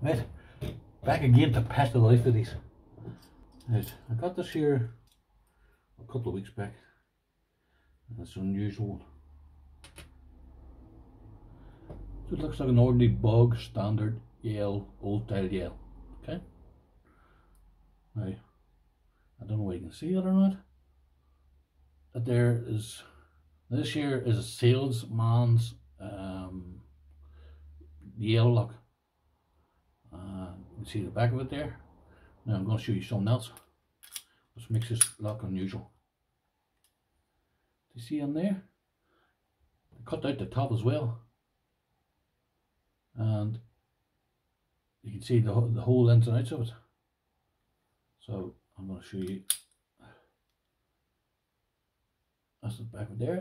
Right, back again to pest the life of these. Right, I got this here a couple of weeks back. It's an unusual one. So it looks like an ordinary bog standard Yale, old style Yale. Okay. Now, I don't know whether you can see it or not. That there is, this here is a salesman's Yale lock. You can see the back of it there. Now I'm going to show you something else which makes this lock unusual. Do you see on there? I cut out the top as well, and you can see the whole ins and outs of it. So I'm going to show you. That's the back of it there.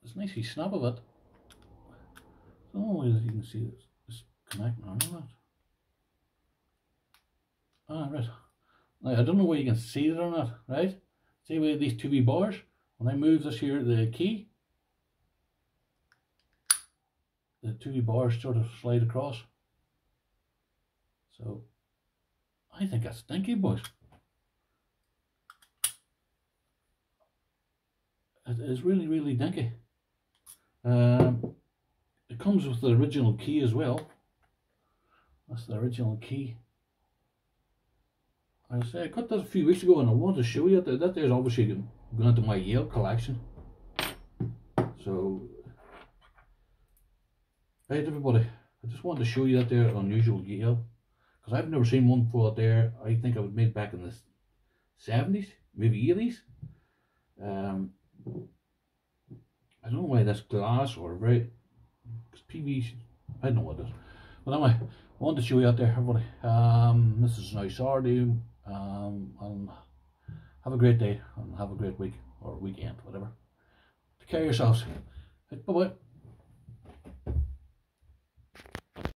It's nicely snap of it. I don't know whether you can see this connecting or not. Ah, right. Now I don't know whether you can see it or not, right? See where these two wee bars? When I move this here, the key, the two wee bars sort of slide across. So I think that's stinky, boys. It is really, really dinky. It comes with the original key as well. That's the original key. I say I cut that a few weeks ago, and I wanted to show you that there's obviously going into my Yale collection. So, right everybody, I just wanted to show you that there unusual Yale, because I've never seen one before. There, I think it was made back in the 70s, maybe 80s. I don't know why that's glass or very, because PVC, I don't know what it is. But anyway, I wanted to show you out there, everybody. This is now Saturday, and have a great day, and have a great week, or weekend, whatever. Take care of yourselves. Bye bye.